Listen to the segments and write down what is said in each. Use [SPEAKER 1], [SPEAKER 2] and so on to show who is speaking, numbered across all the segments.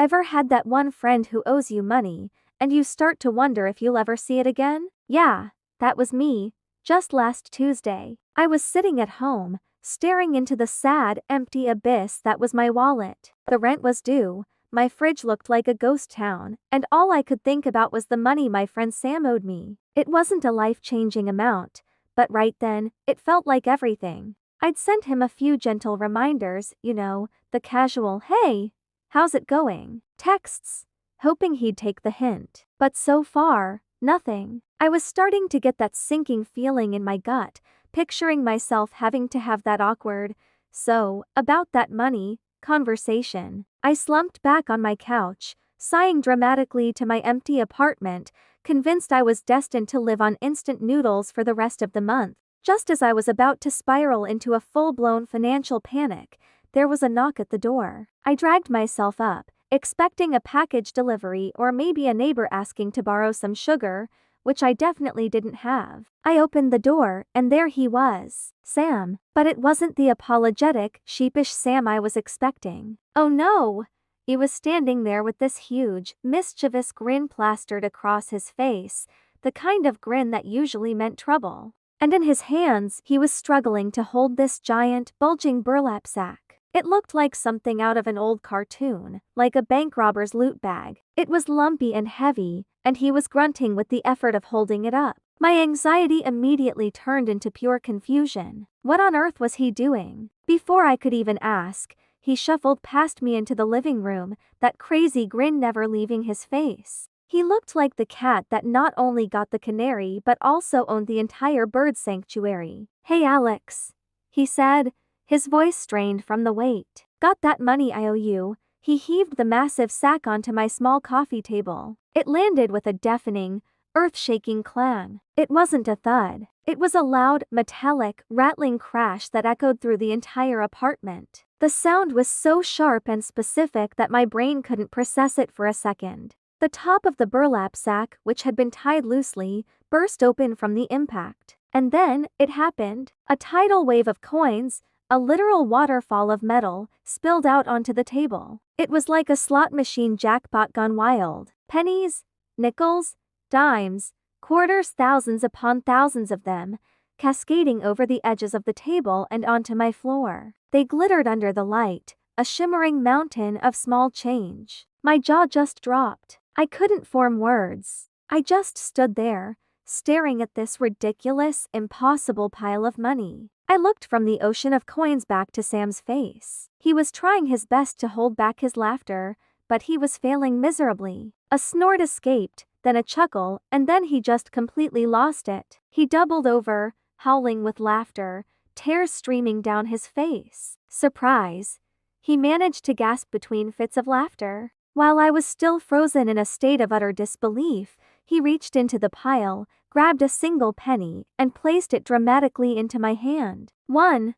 [SPEAKER 1] Ever had that one friend who owes you money, and you start to wonder if you'll ever see it again? Yeah, that was me. Just last Tuesday, I was sitting at home, staring into the sad, empty abyss that was my wallet. The rent was due, my fridge looked like a ghost town, and all I could think about was the money my friend Sam owed me. It wasn't a life-changing amount, but right then, it felt like everything. I'd sent him a few gentle reminders, the casual, "Hey, how's it going?" texts, hoping he'd take the hint. But so far, nothing. I was starting to get that sinking feeling in my gut, picturing myself having to have that awkward, "So, about that money," conversation. I slumped back on my couch, sighing dramatically to my empty apartment, convinced I was destined to live on instant noodles for the rest of the month. Just as I was about to spiral into a full-blown financial panic, there was a knock at the door. I dragged myself up, expecting a package delivery or maybe a neighbor asking to borrow some sugar, which I definitely didn't have. I opened the door, and there he was, Sam. But it wasn't the apologetic, sheepish Sam I was expecting. Oh no! He was standing there with this huge, mischievous grin plastered across his face, the kind of grin that usually meant trouble. And in his hands, he was struggling to hold this giant, bulging burlap sack. It looked like something out of an old cartoon, like a bank robber's loot bag. It was lumpy and heavy, and he was grunting with the effort of holding it up. My anxiety immediately turned into pure confusion. What on earth was he doing? Before I could even ask, he shuffled past me into the living room, that crazy grin never leaving his face. He looked like the cat that not only got the canary but also owned the entire bird sanctuary. "Hey Alex," he said, his voice strained from the weight. "Got that money I owe you?" He heaved the massive sack onto my small coffee table. It landed with a deafening, earth-shaking clang. It wasn't a thud. It was a loud, metallic, rattling crash that echoed through the entire apartment. The sound was so sharp and specific that my brain couldn't process it for a second. The top of the burlap sack, which had been tied loosely, burst open from the impact. And then, it happened. A tidal wave of coins, a literal waterfall of metal, spilled out onto the table. It was like a slot machine jackpot gone wild. Pennies, nickels, dimes, quarters, thousands upon thousands of them, cascading over the edges of the table and onto my floor. They glittered under the light, a shimmering mountain of small change. My jaw just dropped. I couldn't form words. I just stood there, staring at this ridiculous, impossible pile of money. I looked from the ocean of coins back to Sam's face. He was trying his best to hold back his laughter, but he was failing miserably. A snort escaped, then a chuckle, and then he just completely lost it. He doubled over, howling with laughter, tears streaming down his face. "Surprise," he managed to gasp between fits of laughter. While I was still frozen in a state of utter disbelief, he reached into the pile, grabbed a single penny, and placed it dramatically into my hand. "One,"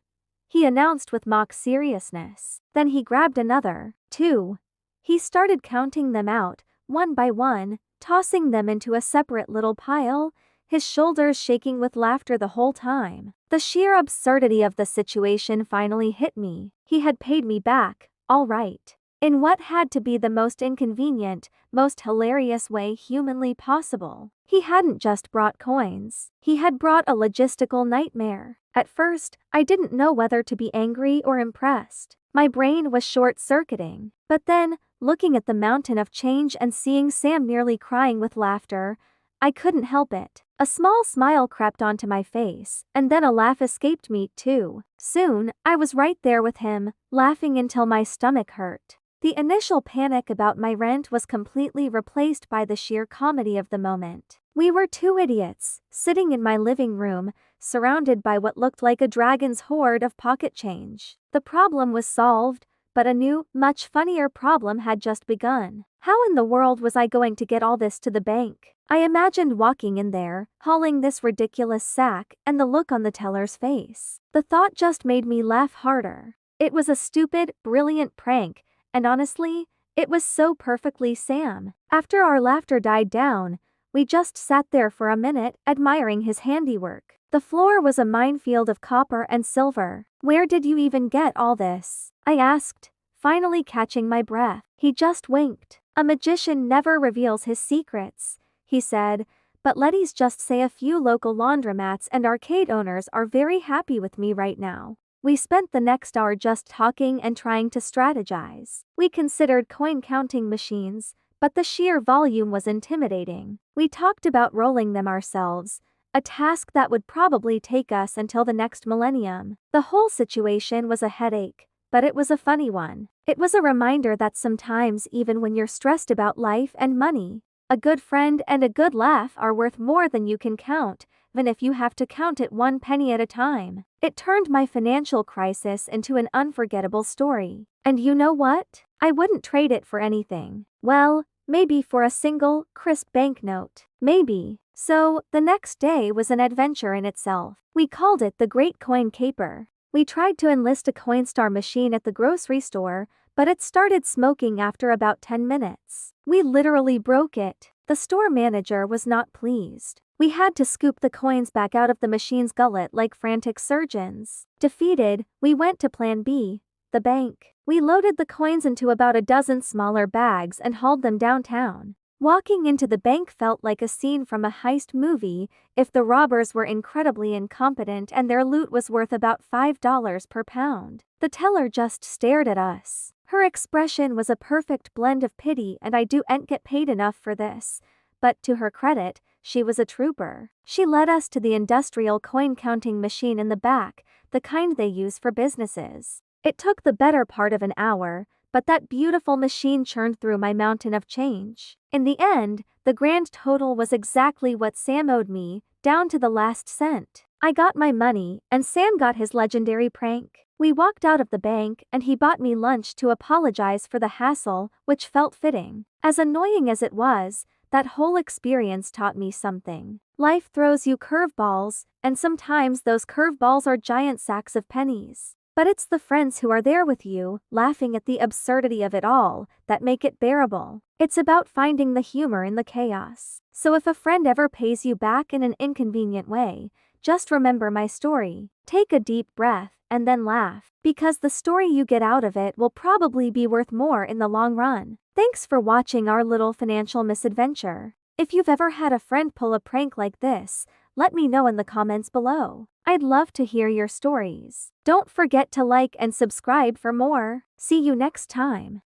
[SPEAKER 1] he announced with mock seriousness. Then he grabbed another. "Two." He started counting them out, one by one, tossing them into a separate little pile, his shoulders shaking with laughter the whole time. The sheer absurdity of the situation finally hit me. He had paid me back, all right, in what had to be the most inconvenient, most hilarious way humanly possible. He hadn't just brought coins. He had brought a logistical nightmare. At first, I didn't know whether to be angry or impressed. My brain was short-circuiting. But then, looking at the mountain of change and seeing Sam nearly crying with laughter, I couldn't help it. A small smile crept onto my face, and then a laugh escaped me, too. Soon, I was right there with him, laughing until my stomach hurt. The initial panic about my rent was completely replaced by the sheer comedy of the moment. We were two idiots, sitting in my living room, surrounded by what looked like a dragon's hoard of pocket change. The problem was solved, but a new, much funnier problem had just begun. How in the world was I going to get all this to the bank? I imagined walking in there, hauling this ridiculous sack, and the look on the teller's face. The thought just made me laugh harder. It was a stupid, brilliant prank, and honestly, it was so perfectly Sam. After our laughter died down, we just sat there for a minute, admiring his handiwork. The floor was a minefield of copper and silver. "Where did you even get all this?" I asked, finally catching my breath. He just winked. A magician never reveals his secrets, he said, but let's just say a few local laundromats and arcade owners are very happy with me right now. We spent the next hour just talking and trying to strategize. We considered coin counting machines, but the sheer volume was intimidating. We talked about rolling them ourselves, a task that would probably take us until the next millennium. The whole situation was a headache, but it was a funny one. It was a reminder that sometimes, even when you're stressed about life and money, a good friend and a good laugh are worth more than you can count, even if you have to count it one penny at a time. It turned my financial crisis into an unforgettable story. And you know what? I wouldn't trade it for anything. Well, maybe for a single, crisp banknote. Maybe. So, the next day was an adventure in itself. We called it the Great Coin Caper. We tried to enlist a Coinstar machine at the grocery store, but it started smoking after about 10 minutes. We literally broke it. The store manager was not pleased. We had to scoop the coins back out of the machine's gullet like frantic surgeons. Defeated, we went to Plan B, the bank. We loaded the coins into about a dozen smaller bags and hauled them downtown. Walking into the bank felt like a scene from a heist movie, if the robbers were incredibly incompetent and their loot was worth about $5 per pound. The teller just stared at us. Her expression was a perfect blend of pity and I ain't get paid enough for this. But to her credit, she was a trooper. She led us to the industrial coin counting machine in the back, the kind they use for businesses. It took the better part of an hour, but that beautiful machine churned through my mountain of change. In the end, the grand total was exactly what Sam owed me, down to the last cent. I got my money, and Sam got his legendary prank. We walked out of the bank, and he bought me lunch to apologize for the hassle, which felt fitting. As annoying as it was, that whole experience taught me something. Life throws you curveballs, and sometimes those curveballs are giant sacks of pennies. But it's the friends who are there with you, laughing at the absurdity of it all, that make it bearable. It's about finding the humor in the chaos. So if a friend ever pays you back in an inconvenient way, just remember my story. Take a deep breath, and then laugh. Because the story you get out of it will probably be worth more in the long run. Thanks for watching our little financial misadventure. If you've ever had a friend pull a prank like this, let me know in the comments below. I'd love to hear your stories. Don't forget to like and subscribe for more. See you next time.